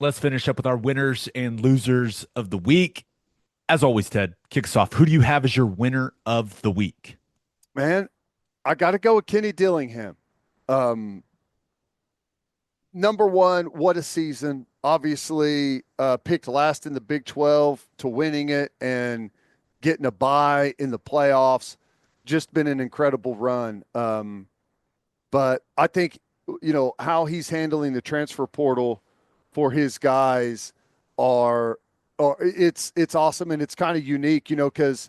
let's finish up with our winners and losers of the week. As always, Ted, kick us off. Who do you have as your winner of the week? Man, I got to go with Kenny Dillingham. Um, Number one, what a season. Obviously, picked last in the Big 12 to winning it and getting a bye in the playoffs. Just been an incredible run. But I think, how he's handling the transfer portal for his guys are it's awesome, and it's kind of unique, because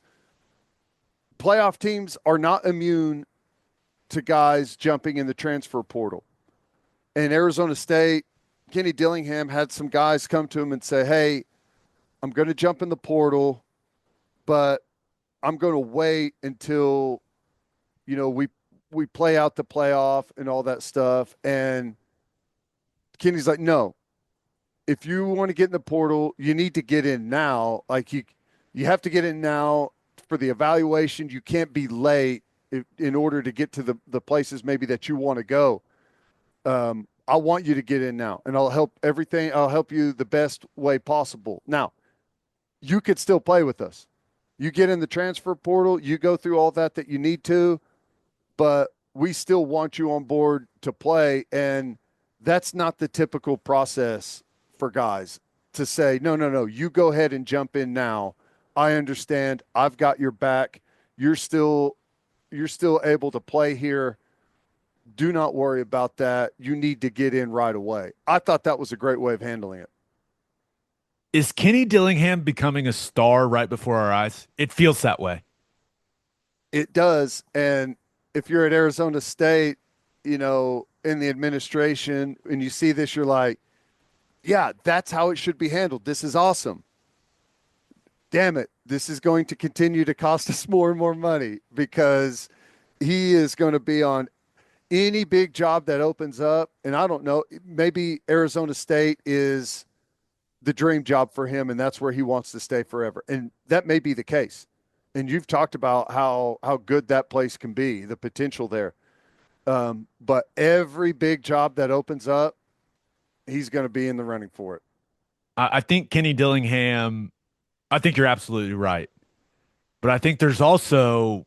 playoff teams are not immune to guys jumping in the transfer portal. And Arizona State, Kenny Dillingham had some guys come to him and say, "Hey, I'm going to jump in the portal, but I'm going to wait until we play out the playoff and all that stuff." And Kenny's like, "No, if you want to get in the portal, you need to get in now. Like you have to get in now for the evaluation. You can't be late in order to get to the places maybe that you want to go. I want you to get in now, and I'll help everything. I'll help you the best way possible. Now, you could still play with us. You get in the transfer portal, you go through all that you need to, but we still want you on board to play." And that's not the typical process for guys to say, "No, no, no, you go ahead and jump in now. I understand. I've got your back. You're still able to play here. Do not worry about that. You need to get in right away." I thought that was a great way of handling it. Is Kenny Dillingham becoming a star right before our eyes? It feels that way. It does. And if you're at Arizona State, in the administration, and you see this, you're like, yeah, that's how it should be handled. This is awesome. Damn it. This is going to continue to cost us more and more money, because he is going to be on any big job that opens up. And I don't know, maybe Arizona State is the dream job for him, and that's where he wants to stay forever. And that may be the case. And you've talked about how good that place can be, the potential there. But every big job that opens up, he's going to be in the running for it. I think Kenny Dillingham, I think you're absolutely right. But I think there's also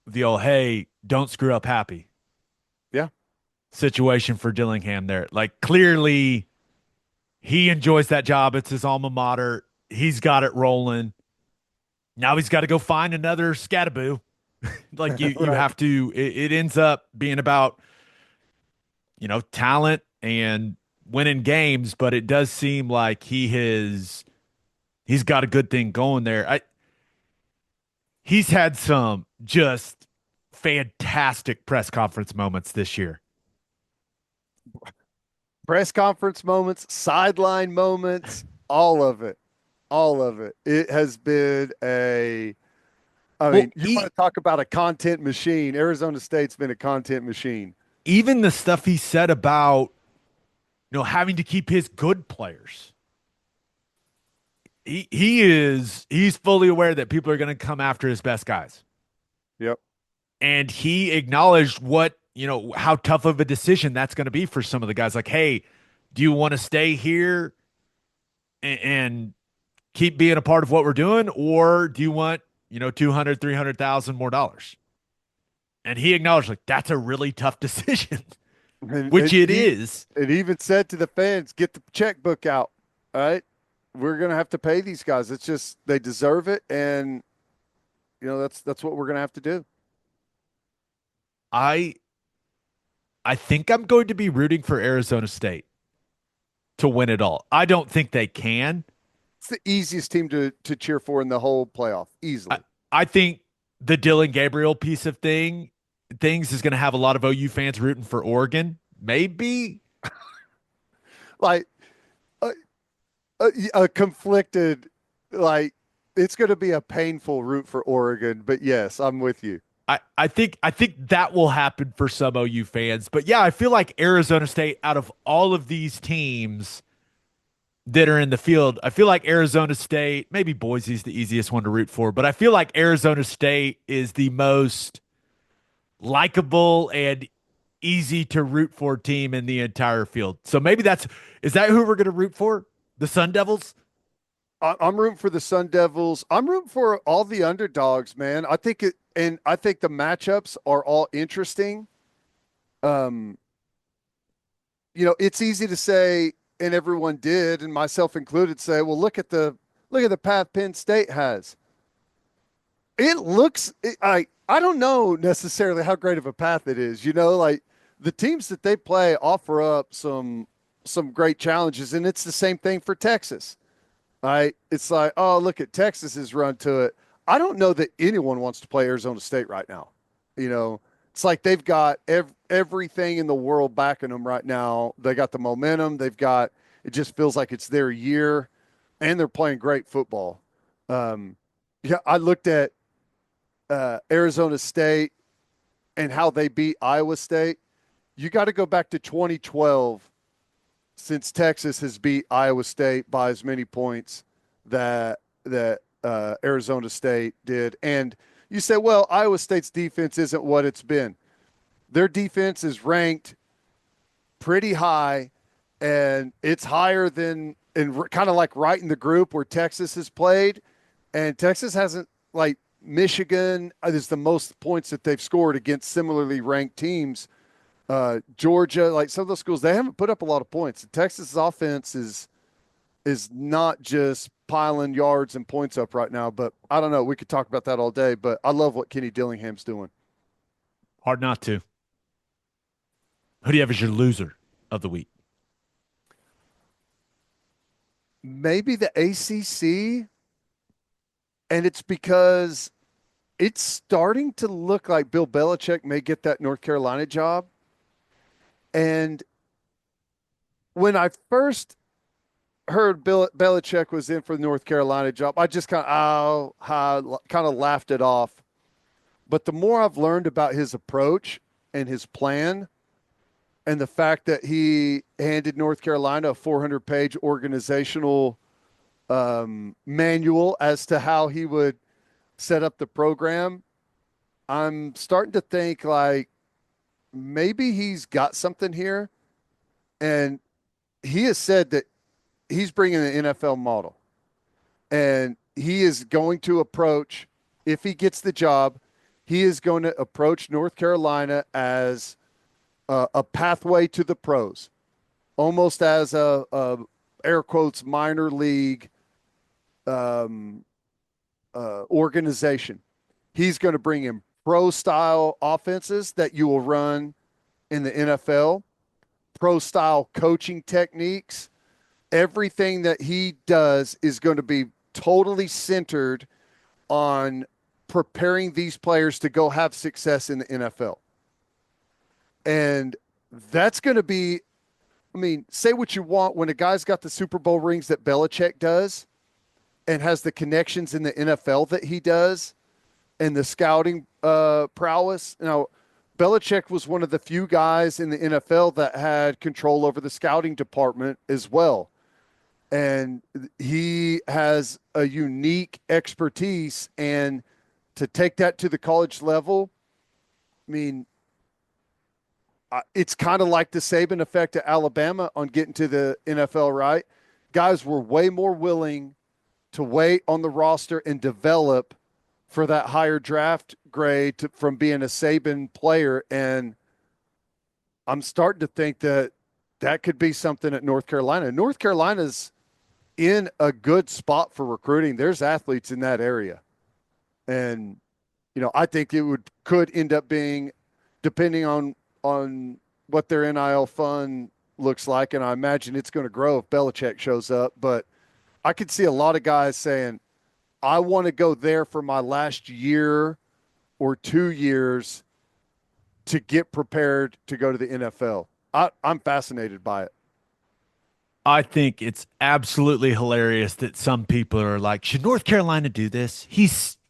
the old, hey, don't screw up happy Yeah. situation for Dillingham there. Like, clearly, he enjoys that job. It's his alma mater. He's got it rolling. Now he's got to go find another Scattaboo. Like, you Right. have to, it ends up being about, talent and winning games, but it does seem like he's got a good thing going there. He's had some just fantastic press conference moments this year. Press conference moments, sideline moments, all of it. All of it. It has been I Well, mean, you want to talk about a content machine. Arizona State's been a content machine. even the stuff he said about having to keep his good players. He's fully aware that people are going to come after his best guys. Yep. And he acknowledged how tough of a decision that's going to be for some of the guys. Like, hey, do you want to stay here and keep being a part of what we're doing, or do you want 200, 300,000 more dollars? And he acknowledged, like, that's a really tough decision, And which it is. it even said to the fans, "Get the checkbook out. All right. We're gonna have to pay these guys. It's just they deserve it, and that's what we're gonna have to do." I I think I'm going to be rooting for Arizona State to win it all. I don't think they can. It's the easiest team to cheer for in the whole playoff, I, easily. I think the Dillon Gabriel piece of things is going to have a lot of OU fans rooting for Oregon. Maybe. Like a, a conflicted, like it's going to be a painful route for Oregon. But yes, I'm with you. I think that will happen for some OU fans. But yeah, I feel like Arizona State, out of all of these teams that are in the field, I feel like Arizona State, maybe Boise's the easiest one to root for, but I feel like Arizona State is the most likable and easy to root for team in the entire field. So maybe is that who we're going to root for? The Sun Devils? I'm rooting for the Sun Devils. I'm rooting for all the underdogs, man. I think the matchups are all interesting. Um, it's easy to say, and everyone did, and myself included, say, well, look at the path Penn State has. I don't know necessarily how great of a path it is. Like the teams that they play offer up some great challenges, and it's the same thing for Texas. Right? It's like, oh, look at Texas's run to it. I don't know that anyone wants to play Arizona State right now. It's like they've got everything in the world backing them right now. They got the momentum. It just feels like it's their year, and they're playing great football. Yeah, I looked at Arizona State and how they beat Iowa State. You got to go back to 2012 since Texas has beat Iowa State by as many points that Arizona State did. And you say, well, Iowa State's defense isn't what it's been. Their defense is ranked pretty high, and it's higher than and kind of like right in the group where Texas has played. And Texas hasn't, like Michigan is the most points that they've scored against similarly ranked teams. Georgia, like some of those schools, they haven't put up a lot of points. Texas' offense is not just piling yards and points up right now. But I don't know. We could talk about that all day. But I love what Kenny Dillingham's doing. Hard not to. Who do you have as your loser of the week? Maybe the ACC, and it's because it's starting to look like Bill Belichick may get that North Carolina job. And when I first heard Bill Belichick was in for the North Carolina job, I just kind of laughed it off. But the more I've learned about his approach and his plan, and the fact that he handed North Carolina a 400-page organizational manual as to how he would set up the program, I'm starting to think like maybe he's got something here. And he has said that he's bringing the NFL model, and he is going to approach, if he gets the job, he is going to approach North Carolina as a pathway to the pros, almost as a air quotes minor league organization. He's going to bring in pro style offenses that you will run in the NFL, pro style coaching techniques. Everything that he does is going to be totally centered on preparing these players to go have success in the NFL. And that's going to be, I mean, say what you want, when a guy's got the Super Bowl rings that Belichick does and has the connections in the NFL that he does and the scouting prowess. Now, Belichick was one of the few guys in the NFL that had control over the scouting department as well. And he has a unique expertise. And to take that to the college level, I mean, it's kind of like the Saban effect at Alabama on getting to the NFL, right? Guys were way more willing to wait on the roster and develop for that higher draft grade from being a Saban player. And I'm starting to think that that could be something at North Carolina. North Carolina's in a good spot for recruiting. There's athletes in that area. And, I think it could end up being, depending on what their NIL fund looks like, and I imagine it's going to grow if Belichick shows up. But I could see a lot of guys saying, I want to go there for my last year or 2 years to get prepared to go to the NFL. I'm fascinated by it. I think it's absolutely hilarious that some people are like, should North Carolina do this?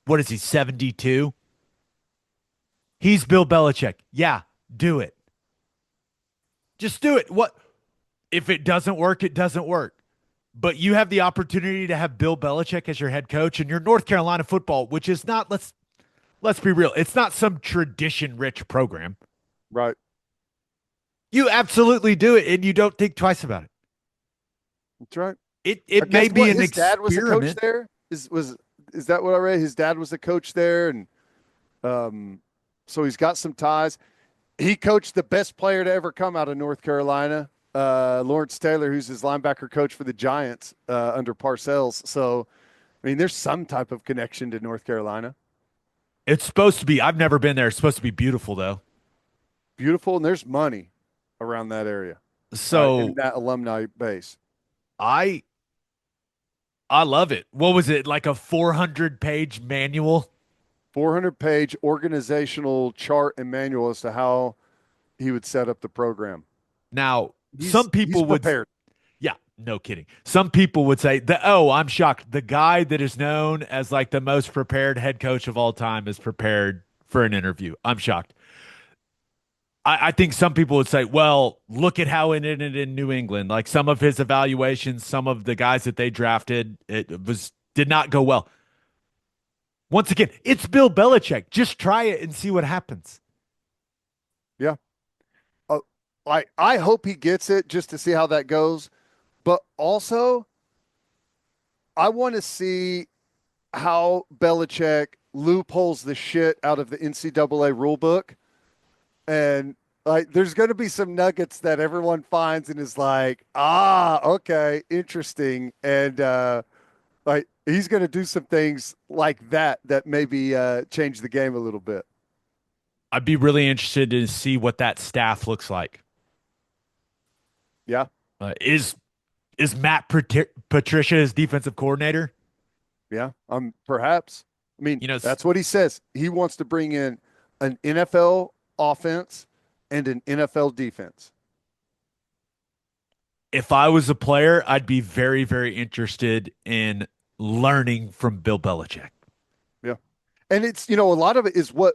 What is he, 72? He's Bill Belichick. Yeah, do it. Just do it. What if it doesn't work? It doesn't work. But you have the opportunity to have Bill Belichick as your head coach, and your North Carolina football, which is not, let's be real, it's not some tradition rich program. Right. You absolutely do it, and you don't think twice about it. That's right. I It may guess be what an his dad was a coach experiment. there. Is that what I read? His dad was a coach there, and um, so he's got some ties. He coached the best player to ever come out of North Carolina, Lawrence Taylor, who's his linebacker coach for the Giants under Parcells. So, I mean, there's some type of connection to North Carolina. It's supposed to be. I've never been there. It's supposed to be beautiful, though. Beautiful, and there's money around that area in So that alumni base. I I love it. What was it like a 400-page manual? 400-page organizational chart and manual as to how he would set up the program. Now, He's some people would, prepared. yeah, no kidding. Some people would say that, oh, I'm shocked. The guy that is known as like the most prepared head coach of all time is prepared for an interview. I'm shocked. I think some people would say, well, look at how it ended in New England. Like some of his evaluations, some of the guys that they drafted, it was did not go well. Once again, it's Bill Belichick. Just try it and see what happens. Yeah. Uh, I hope he gets it just to see how that goes. But also, I want to see how Belichick loopholes the shit out of the NCAA rule book. And like, there's going to be some nuggets that everyone finds and is like, okay, interesting. And like, he's going to do some things like that that maybe change the game a little bit. I'd be really interested to see what that staff looks like. Yeah. Is Matt Patricia his defensive coordinator? Yeah. Perhaps. I mean, You know, that's what he says. He wants to bring in an NFL offense and an NFL defense. if I was a player, I'd be very, very interested in learning from Bill Belichick. Yeah. And it's, a lot of it is what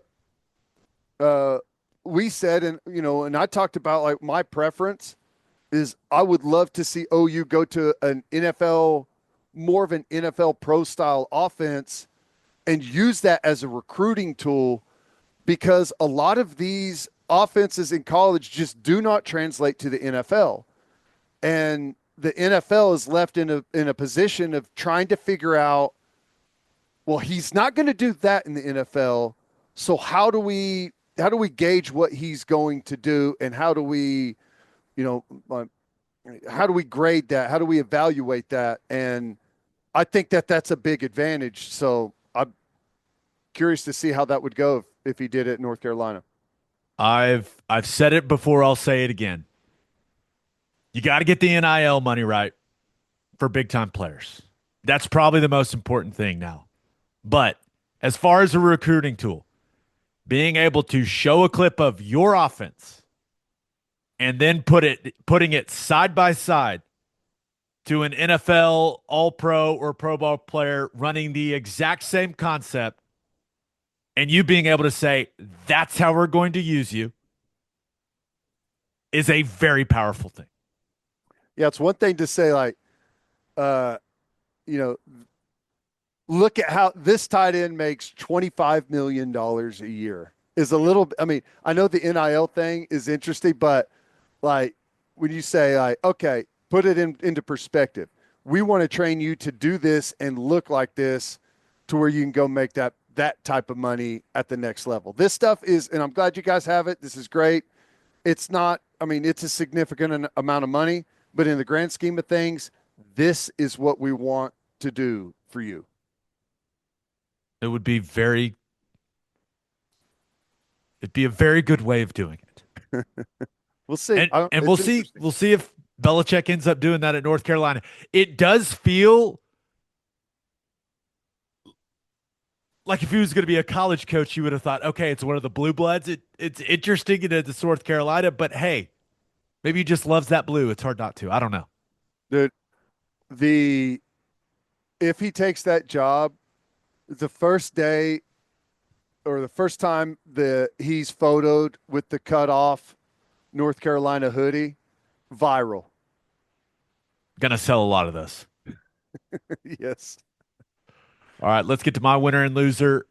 uh, we said. And, and I talked about like my preference is I would love to see OU go to an NFL, more of an NFL pro style offense and use that as a recruiting tool because a lot of these offenses in college just do not translate to the NFL. And the NFL is left in a position of trying to figure out, well, he's not going to do that in the NFL. So how do we gauge what he's going to do and you know, how do we grade that? How do we evaluate that? And I think that that's a big advantage. So I'm curious to see how that would go if he did it in North Carolina. I've said it before, I'll say it again. You got to get the NIL money right for big time players. That's probably the most important thing now. But as far as a recruiting tool, being able to show a clip of your offense and then putting it side by side to an NFL all pro or pro ball player running the exact same concept and you being able to say that's how we're going to use you is a very powerful thing. Yeah, it's one thing to say like, uh, you know, look at how this tight end makes $25 million a year. Is a little. I mean, I know the NIL thing is interesting, but like when you say like, okay, put it into perspective. We want to train you to do this and look like this, to where you can go make that type of money at the next level. This stuff is, and I'm glad you guys have it. This is great. It's not. I mean, it's a significant amount of money, but in the grand scheme of things, this is what we want to do for you. It would be very it'd be a very good way of doing it. We'll see. And It's interesting. we'll see if Belichick ends up doing that at North Carolina. It does feel like if he was going to be a college coach, you would have thought, okay, it's one of the blue bloods. It's interesting that it's North Carolina, but hey, maybe he just loves that blue. It's hard not to. I don't know. Dude, the if he takes that job, the first day or the first time that he's photoed with the cut off North Carolina hoodie, viral. Gonna sell a lot of this. Yes. All right, let's get to my winner and loser.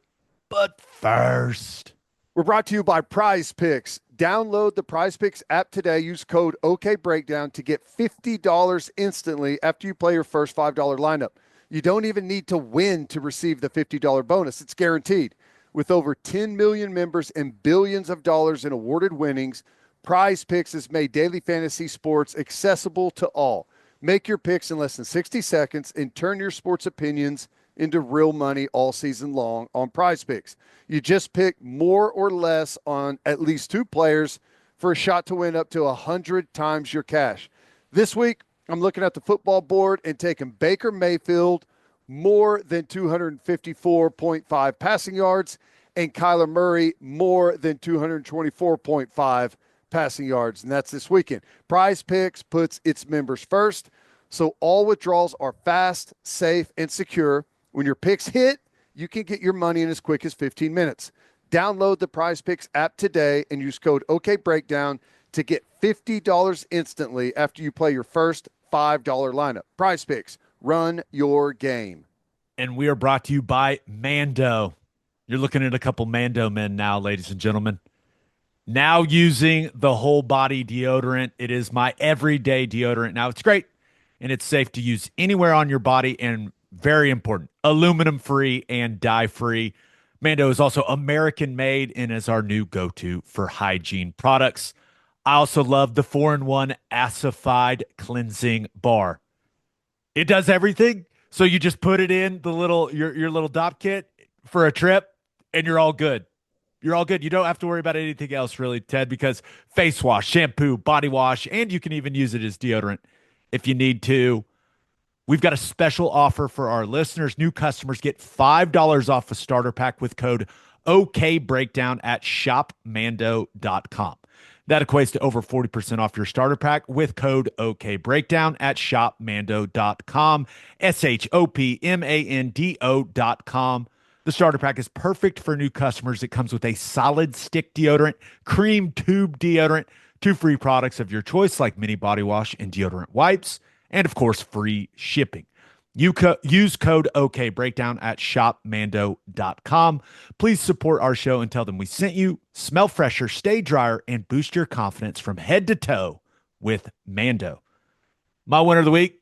But first, We're brought to you by Prize Picks. Download the Prize Picks app today. Use code OKBreakdown to get $50 instantly after you play your first $5 lineup. You don't even need to win to receive the $50 bonus. It's guaranteed. With over 10 million members and billions of dollars in awarded winnings, Prize Picks has made daily fantasy sports accessible to all. Make your picks in less than 60 seconds and turn your sports opinions into real money all season long on Prize Picks. You just pick more or less on at least two players for a shot to win up to 100 times your cash. This week, I'm looking at the football board and taking Baker Mayfield more than 254.5 passing yards and Kyler Murray more than 224.5 passing yards. And that's this weekend. Prize Picks puts its members first, so all withdrawals are fast, safe, and secure. When your picks hit, you can get your money in as quick as 15 minutes. Download the Prize Picks app today and use code OKBreakdown to get $50 instantly after you play your first $5 lineup. Prize Picks, run your game. And we are brought to you by Mando. You're looking at a couple Mando men now, ladies and gentlemen. Now using the whole body deodorant. It is my everyday deodorant. Now it's great and it's safe to use anywhere on your body, and very important, aluminum free and dye free. Mando is also American made and is our new go-to for hygiene products. I also love the 4-in-1 acidified cleansing bar. It does everything. So you just put it in the little your little dop kit for a trip and you're all good. You're all good. You don't have to worry about anything else really, Ted, because face wash, shampoo, body wash, and you can even use it as deodorant if you need to. We've got a special offer for our listeners. New customers get $5 off a starter pack with code OKBreakdown at shopmando.com. That equates to over 40% off your starter pack with code OKBreakdown at shopmando.com, shopmando.com. The starter pack is perfect for new customers. It comes with a solid stick deodorant, cream tube deodorant, 2 free products of your choice like mini body wash and deodorant wipes, and of course, free shipping. Use code OKBreakdown at shopmando.com. Please support our show and tell them we sent you. Smell fresher, stay drier, and boost your confidence from head to toe with Mando. My winner of the week,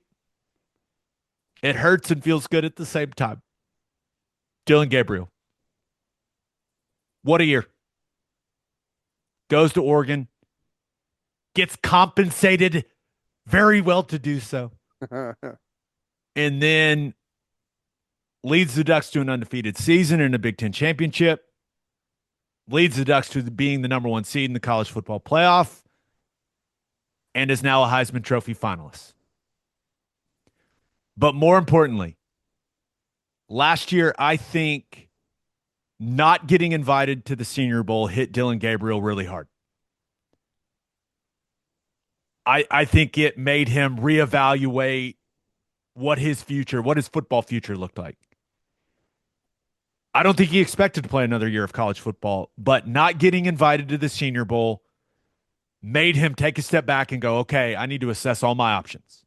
it hurts and feels good at the same time. Dillon Gabriel. What a year. Goes to Oregon. Gets compensated very well to do so. And then leads the Ducks to an undefeated season in a Big Ten championship. Leads the Ducks to being the number 1 seed in the college football playoff. And is now a Heisman Trophy finalist. But more importantly, last year, I think not getting invited to the Senior Bowl hit Dillon Gabriel really hard. I think it made him reevaluate what his football future looked like. I don't think he expected to play another year of college football, but not getting invited to the Senior Bowl made him take a step back and go, okay, I need to assess all my options.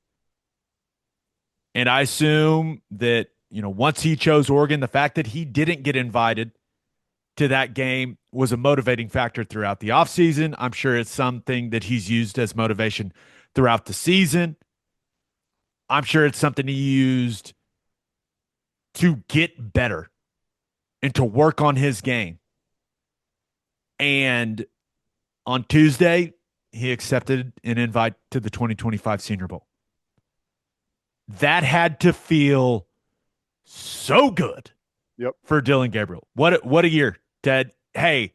And I assume that, once he chose Oregon, the fact that he didn't get invited to that game was a motivating factor throughout the offseason. I'm sure it's something that he's used as motivation throughout the season. I'm sure it's something he used to get better and to work on his game. And on Tuesday, he accepted an invite to the 2025 Senior Bowl. That had to feel so good. Yep. For Dillon Gabriel. What a year, Ted. Hey,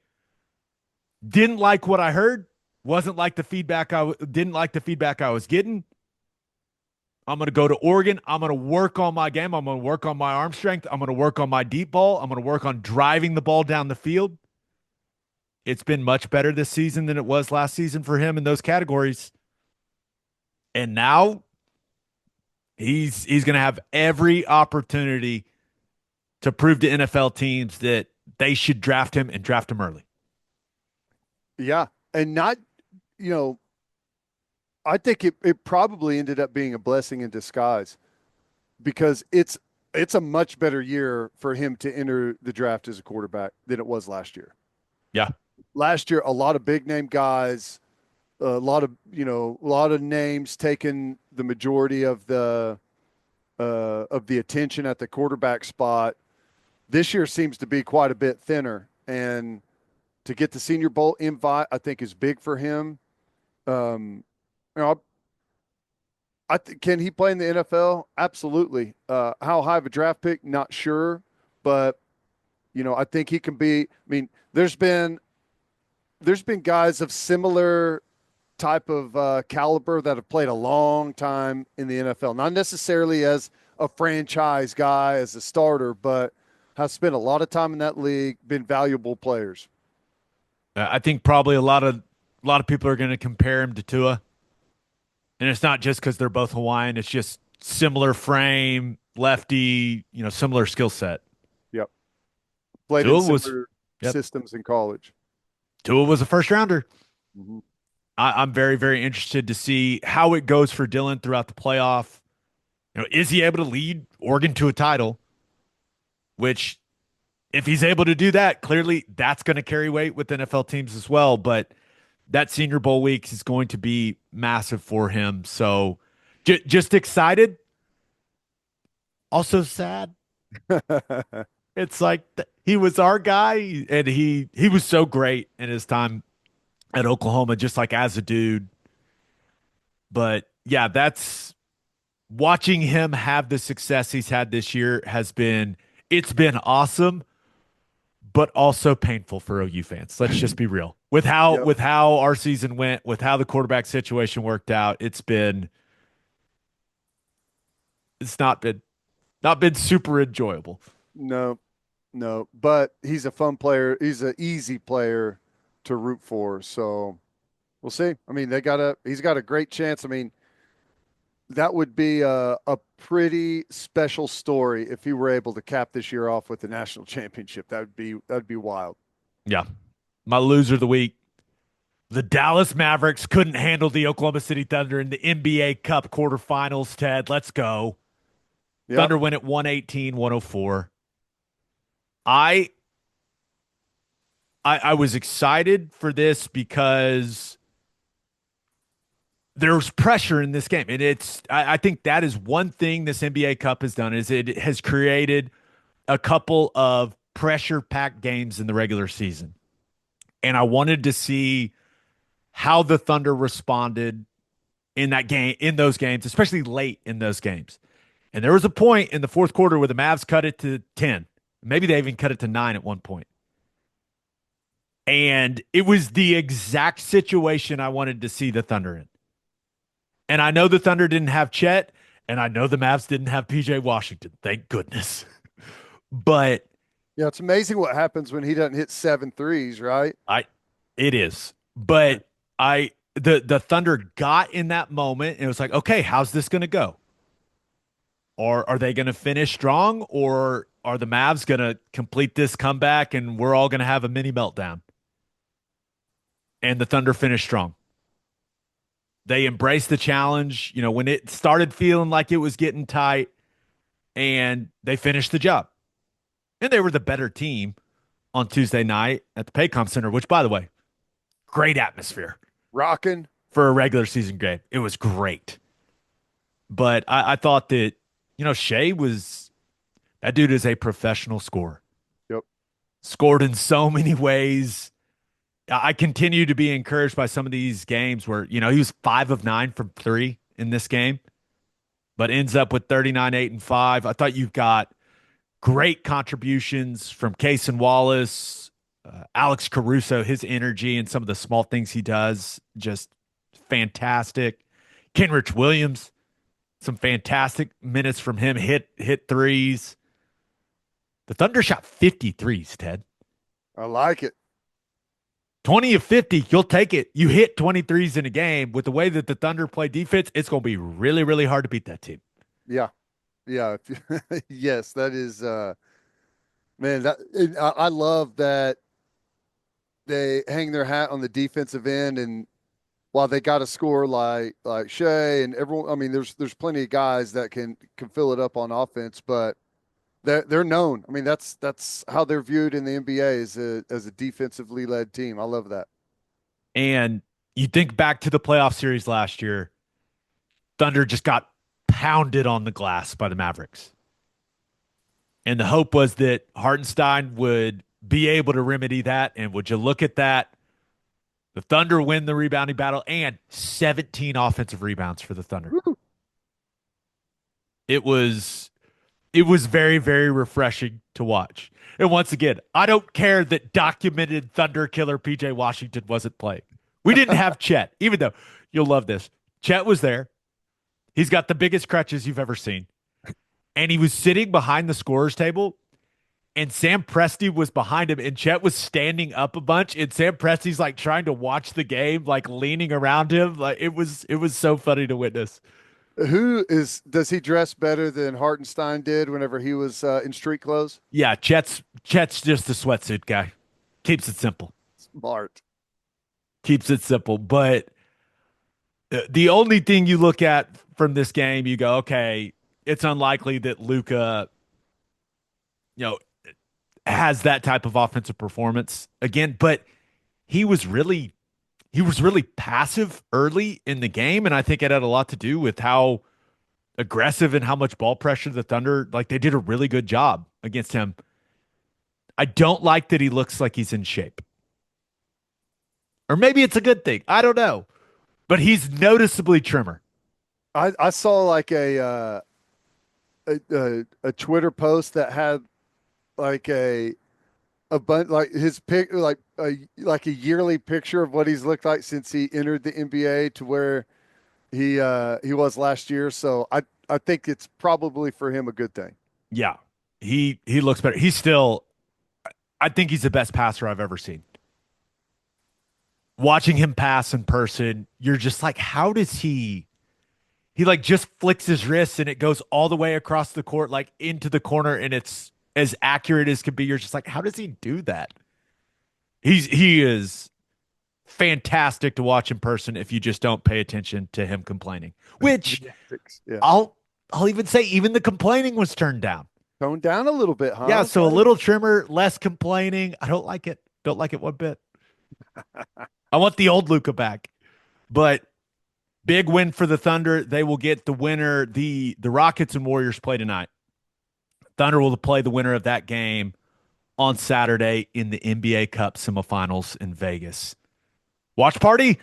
didn't like what I heard. Wasn't like the feedback didn't like the feedback I was getting. I'm going to go to Oregon. I'm going to work on my game. I'm going to work on my arm strength. I'm going to work on my deep ball. I'm going to work on driving the ball down the field. It's been much better this season than it was last season for him in those categories. And now he's going to have every opportunity to prove to NFL teams that they should draft him and draft him early. Yeah. And not, I think it probably ended up being a blessing in disguise because it's a much better year for him to enter the draft as a quarterback than it was last year. Yeah. last year, a lot of big name guys, a lot of names taking the majority of the attention at the quarterback spot. This year seems to be quite a bit thinner, and to get the Senior Bowl invite, I think is big for him. You know, can he play in the NFL? Absolutely. How high of a draft pick? Not sure, but I think he can be. I mean, there's been guys of similar type of caliber that have played a long time in the NFL, not necessarily as a franchise guy, as a starter, but have spent a lot of time in that league, been valuable players. I think probably a lot of people are going to compare him to Tua, and it's not just because they're both Hawaiian. It's just similar frame, lefty, similar skill set. Yep. Played in Tua was, similar yep, systems in college. Tua was a first rounder. Mhm. I'm very, very interested to see how it goes for Dillon throughout the playoff. Is he able to lead Oregon to a title? Which, if he's able to do that, clearly that's going to carry weight with NFL teams as well. But that Senior Bowl week is going to be massive for him. So, just excited, also sad. It's like he was our guy, and he was so great in his time at Oklahoma, just like as a dude. But yeah, that's watching him have the success he's had this year has been it's been awesome, but also painful for OU fans. Let's just be real. With how Yep. with how our season went, with how the quarterback situation worked out, it's not been super enjoyable. No, no, but he's a fun player. He's an easy player to root for. So we'll see. I mean, he's got a great chance. I mean, that would be a pretty special story if he were able to cap this year off with the national championship. That'd be wild. Yeah. My loser of the week. The Dallas Mavericks couldn't handle the Oklahoma City Thunder in the NBA Cup quarterfinals, Ted. Let's go. Yep. Thunder win at 118-104. I I was excited for this because there's pressure in this game. And I think that is one thing this NBA Cup has done is it has created a couple of pressure packed games in the regular season. And I wanted to see how the Thunder responded in those games, especially late in those games. And there was a point in the fourth quarter where the Mavs cut it to 10. Maybe they even cut it to 9 at one point. And it was the exact situation I wanted to see the Thunder in. And I know the Thunder didn't have Chet, and I know the Mavs didn't have PJ Washington. Thank goodness. But Yeah, it's amazing what happens when he doesn't hit 7 threes, right? I it is. But the Thunder got in that moment and it was like, okay, how's this gonna go? Or are they gonna finish strong, or are the Mavs gonna complete this comeback and we're all gonna have a mini meltdown? And the Thunder finished strong. They embraced the challenge, when it started feeling like it was getting tight, and they finished the job. And they were the better team on Tuesday night at the Paycom Center, which, by the way, great atmosphere Rocking. for a regular season game. It was great. But I thought that, Shea that dude is a professional scorer. Yep. Scored in so many ways. I continue to be encouraged by some of these games where, he was 5 of 9 from three in this game, but ends up with 39, 8, and 5. I thought you've got great contributions from Case and Wallace, Alex Caruso, his energy and some of the small things he does, just fantastic. Kenrich Williams, some fantastic minutes from him, hit threes. The Thunder shot 53s, Ted. I like it. 20 of 50, you'll take it. You hit 23s in a game with the way that the Thunder play defense, it's going to be really, really hard to beat that team. Yeah. Yeah. Yes, that is man, I love that they hang their hat on the defensive end, and while they got a score like Shea and everyone, I mean, there's plenty of guys that can fill it up on offense, but They're known. I mean, that's how they're viewed in the NBA as a defensively led team. I love that. And you think back to the playoff series last year, Thunder just got pounded on the glass by the Mavericks. And the hope was that Hartenstein would be able to remedy that. And would you look at that? The Thunder win the rebounding battle and 17 offensive rebounds for the Thunder. Woo. It was very, very refreshing to watch. And once again, I don't care that documented Thunder killer PJ Washington wasn't playing. We didn't have Chet, even though you'll love this. Chet was there. He's got the biggest crutches you've ever seen. And he was sitting behind the scorer's table, and Sam Presti was behind him, and Chet was standing up a bunch, and Sam Presti's like trying to watch the game, like leaning around him. Like it was so funny to witness. Does he dress better than Hartenstein did whenever he was in street clothes? Yeah, Chet's just a sweatsuit guy. Keeps it simple. Smart. Keeps it simple. But the only thing you look at from this game, you go, okay, it's unlikely that Luka, you know, has that type of offensive performance again. But he was really passive early in the game, and I think it had a lot to do with how aggressive and how much ball pressure the Thunder, like they did a really good job against him. I don't like that he looks like he's in shape. Or maybe it's a good thing. I don't know. But he's noticeably trimmer. I saw like a Twitter post that had like a bunch like his pic like a yearly picture of what he's looked like since he entered the NBA to where he was last year. So I think it's probably for him a good thing. Yeah. He looks better. He's still I think he's the best passer I've ever seen. Watching him pass in person, you're just like, how does he like just flicks his wrist and it goes all the way across the court, like into the corner, and it's as accurate as can be. You're just like, how does he do that? He is fantastic to watch in person if you just don't pay attention to him complaining. Which Yeah. I'll even say even the complaining was turned down. Tone down a little bit, huh? Yeah, so a little trimmer, less complaining. I don't like it. Don't like it one bit. I want the old Luca back. But big win for the Thunder. They will get the winner. The Rockets and Warriors play tonight. Thunder will play the winner of that game on Saturday in the NBA Cup semifinals in Vegas. Watch party?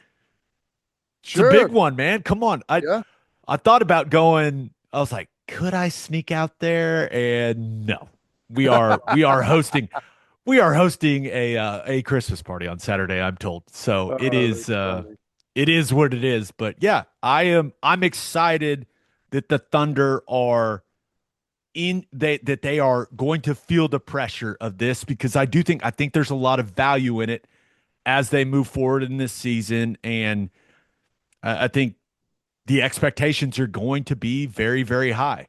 Sure. It's a big one, man. Come on. Yeah. I thought about going. I was like, could I sneak out there? And no. We are hosting a Christmas party on Saturday, I'm told. So it is what it is. But yeah, I'm excited that the Thunder are that they are going to feel the pressure of this, because I think there's a lot of value in it as they move forward in this season. And I think the expectations are going to be very, very high.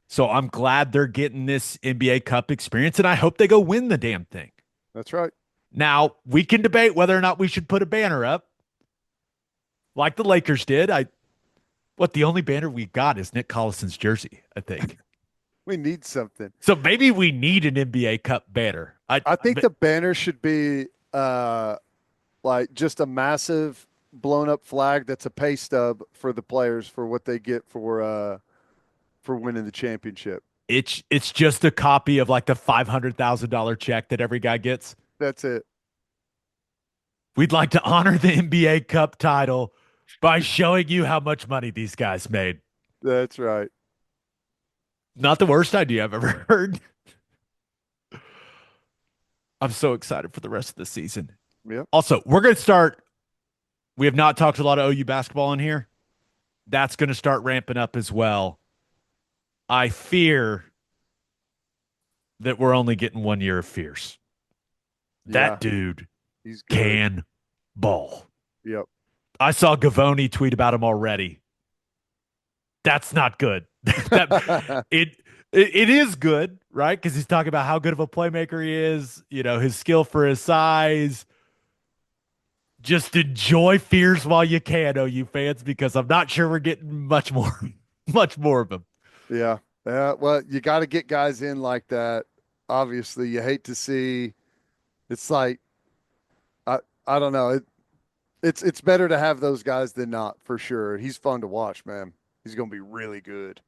So I'm glad they're getting this NBA Cup experience, and I hope they go win the damn thing. That's right. Now, we can debate whether or not we should put a banner up like the Lakers did. The only banner we got is Nick Collison's jersey, I think. We need something. So maybe we need an NBA Cup banner. I think the banner should be like just a massive blown up flag that's a pay stub for the players for what they get for winning the championship. It's just a copy of like the $500,000 check that every guy gets. That's it. We'd like to honor the NBA Cup title by showing you how much money these guys made. That's right. Not the worst idea I've ever heard. I'm so excited for the rest of the season. Yeah. Also, we're going to start. We have not talked a lot of OU basketball in here. That's going to start ramping up as well. I fear that we're only getting 1 year of Fierce. That dude can ball. Yep. I saw Gavoni tweet about him already. That's not good. It is good, right? Because he's talking about how good of a playmaker he is, his skill for his size. Just enjoy Fierce while you can, OU fans, because I'm not sure we're getting much more of him. Yeah. Yeah, well, you got to get guys in like that. Obviously, you hate to see. It's like I I don't know. It's better to have those guys than not for sure. He's fun to watch, man. He's going to be really good.